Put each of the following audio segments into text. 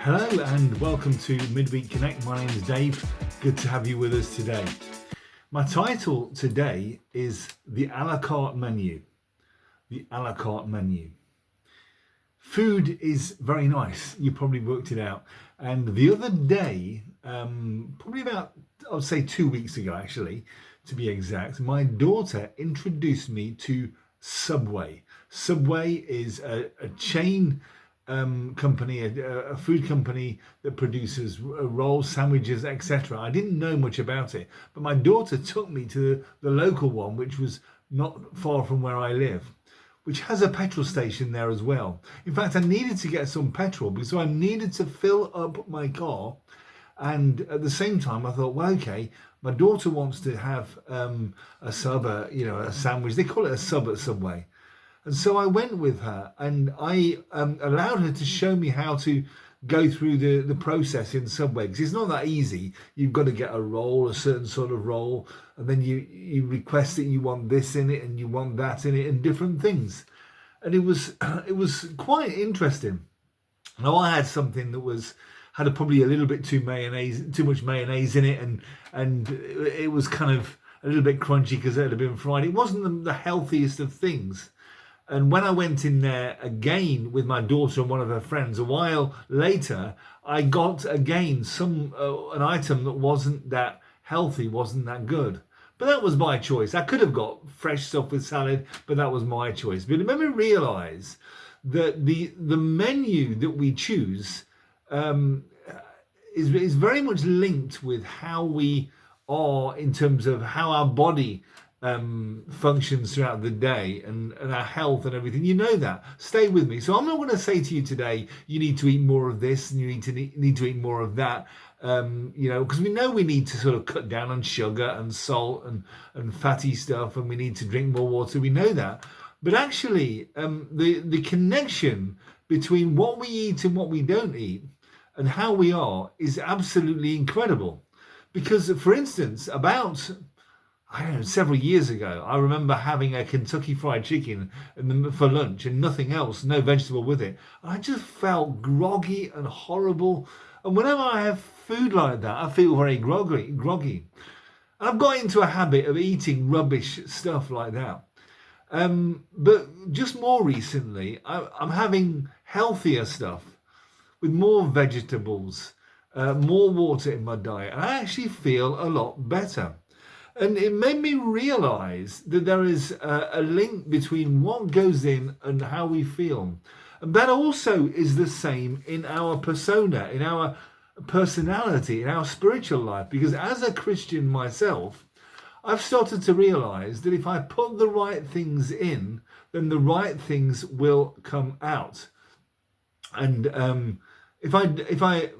Hello and welcome to Midweek Connect. My name is Dave. Good to have you with us today. My title today is the a la carte menu. The a la carte menu. Food is very nice. You probably worked it out. And the other day, probably about, I would say 2 weeks ago actually, to be exact, my daughter introduced me to Subway. Subway is a chain company, a food company that produces rolls, sandwiches, etc. I didn't know much about it, but my daughter took me to the local one, which was not far from where I live, which has a petrol station there as well. In fact, I needed to get some petrol because I needed to fill up my car. And at the same time, I thought, well, okay, my daughter wants to have a sub, a sandwich. They call it a sub at Subway. And so I went with her and I allowed her to show me how to go through the process in Subway, because it's not that easy. You've got to get a roll, a certain sort of roll, and then you request that you want this in it and you want that in it and different things. And it was quite interesting. Now I had something that had probably a little bit too much mayonnaise in it, and it was kind of a little bit crunchy because it had been fried. It wasn't the healthiest of things. And when I went in there again with my daughter and one of her friends, a while later, I got again an item that wasn't that healthy, wasn't that good. But that was my choice. I could have got fresh stuff with salad, but that was my choice. But it made me realise that the menu that we choose is very much linked with how we are in terms of how our body functions throughout the day and our health and everything. You know that. Stay with me. So I'm not going to say to you today, you need to eat more of this and you need to eat more of that. Because we know we need to sort of cut down on sugar and salt and fatty stuff, and we need to drink more water. We know that. But actually, the connection between what we eat and what we don't eat and how we are is absolutely incredible. Because, for instance, several years ago, I remember having a Kentucky Fried Chicken for lunch and nothing else, no vegetable with it. I just felt groggy and horrible. And whenever I have food like that, I feel very groggy. And I've got into a habit of eating rubbish stuff like that. But just more recently, I'm having healthier stuff with more vegetables, more water in my diet. And I actually feel a lot better. And it made me realise that there is a link between what goes in and how we feel. And that also is the same in our persona, in our personality, in our spiritual life. Because as a Christian myself, I've started to realise that if I put the right things in, then the right things will come out. And if I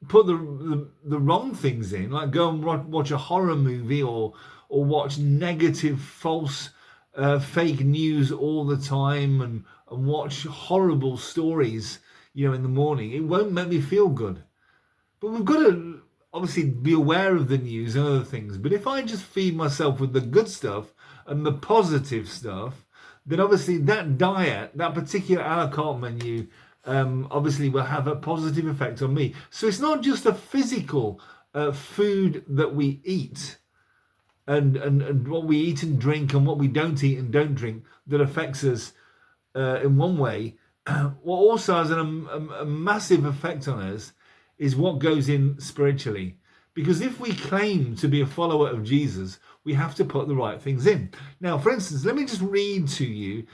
put the wrong things in, like go and watch a horror movie or watch negative, false, fake news all the time and watch horrible stories, in the morning, it won't make me feel good. But we've got to obviously be aware of the news and other things. But if I just feed myself with the good stuff and the positive stuff, then obviously that diet, that particular a la carte menu, obviously will have a positive effect on me. So it's not just a physical food that we eat and what we eat and drink and what we don't eat and don't drink that affects us in one way. What also has a massive effect on us is what goes in spiritually. Because if we claim to be a follower of Jesus, we have to put the right things in. Now, for instance, let me just read to you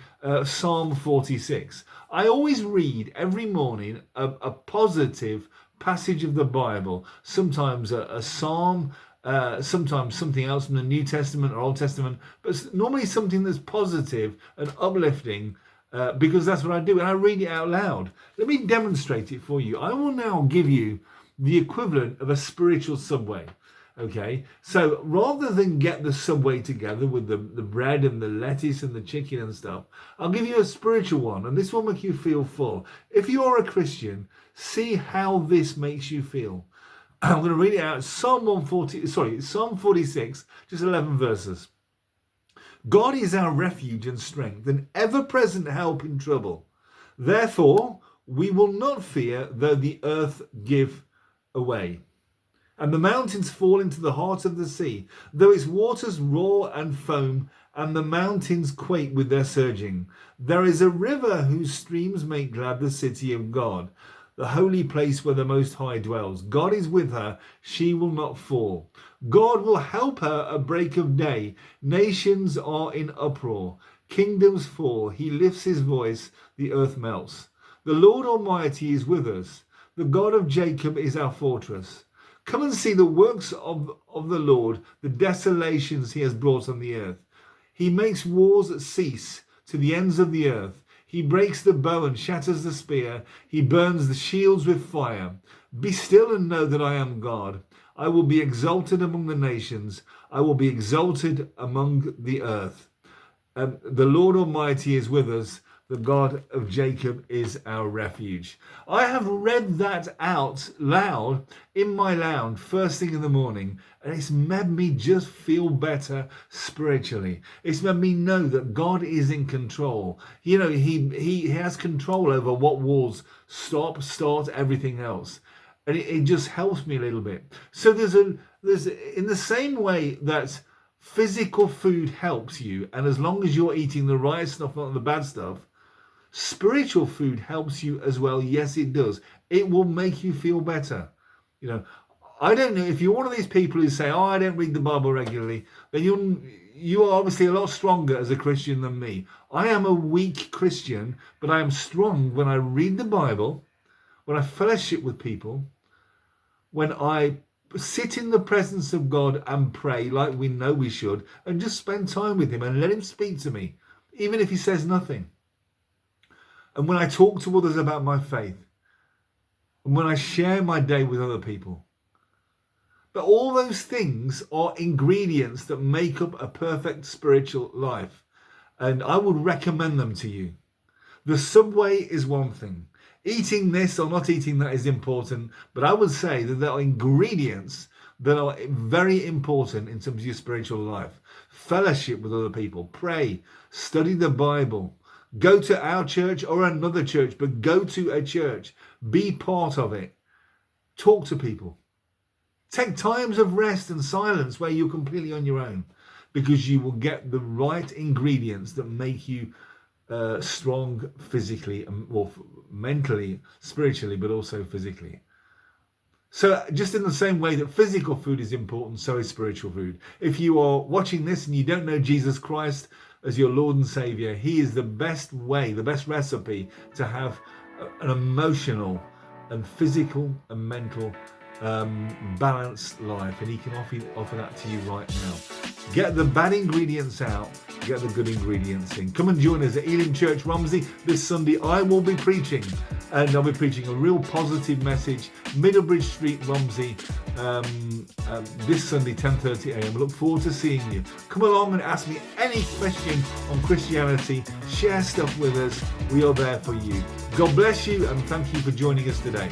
Psalm 46. I always read every morning a positive passage of the Bible, sometimes a psalm, sometimes something else from the New Testament or Old Testament, but normally something that's positive and uplifting, because that's what I do, and I read it out loud. Let me demonstrate it for you. I will now give you the equivalent of a spiritual Subway. Okay, so rather than get the Subway together with the bread and the lettuce and the chicken and stuff, I'll give you a spiritual one, and this will make you feel full. If you're a Christian, see how this makes you feel. I'm going to read it out. Psalm 46, just 11 verses. God is our refuge and strength, an ever-present help in trouble. Therefore, We will not fear though the earth give away, and the mountains fall into the heart of the sea, though its waters roar and foam, and the mountains quake with their surging. There is a river whose streams make glad the city of God, the holy place where the Most High dwells. God is with her, she will not fall. God will help her at break of day. Nations are in uproar, kingdoms fall. He lifts his voice, the earth melts. The Lord Almighty is with us. The God of Jacob is our fortress. Come and see the works of the Lord, the desolations he has brought on the earth. He makes wars cease to the ends of the earth. He breaks the bow and shatters the spear. He burns the shields with fire. Be still and know that I am God. I will be exalted among the nations. I will be exalted among the earth. The Lord Almighty is with us. The God of Jacob is our refuge. I have read that out loud in my lounge first thing in the morning, and it's made me just feel better spiritually. It's made me know that God is in control. You know, he has control over what wars start, everything else. And it just helps me a little bit. So there's in the same way that physical food helps you, and as long as you're eating the right stuff, not the bad stuff, spiritual food helps you as well. Yes, it does. It will make you feel better. You know, I don't know if you're one of these people who say, "Oh, I don't read the Bible regularly," then you are obviously a lot stronger as a Christian than me. I am a weak Christian, but I am strong when I read the Bible, when I fellowship with people, when I sit in the presence of God and pray like we know we should, and just spend time with him and let him speak to me, even if he says nothing. And when I talk to others about my faith, and when I share my day with other people. But all those things are ingredients that make up a perfect spiritual life. And I would recommend them to you. The Subway is one thing. Eating this or not eating that is important. But I would say that there are ingredients that are very important in terms of your spiritual life. Fellowship with other people. Pray. Study the Bible. Go to our church or another church, but go to a church. Be part of it. Talk to people. Take times of rest and silence where you're completely on your own, because you will get the right ingredients that make you strong physically, or mentally, spiritually, but also physically. So just in the same way that physical food is important, so is spiritual food. If you are watching this and you don't know Jesus Christ as your Lord and Savior, he is the best way, the best recipe to have an emotional and physical and mental balanced life, and he can offer that to you right now. Get the bad ingredients out, get the good ingredients in. Come and join us at Elim Church Romsey this Sunday. I will be preaching, and I'll be preaching a real positive message, Middlebridge Street, Romsey, this Sunday, 10:30 a.m. Look forward to seeing you. Come along and ask me any question on Christianity. Share stuff with us. We are there for you. God bless you, and thank you for joining us today.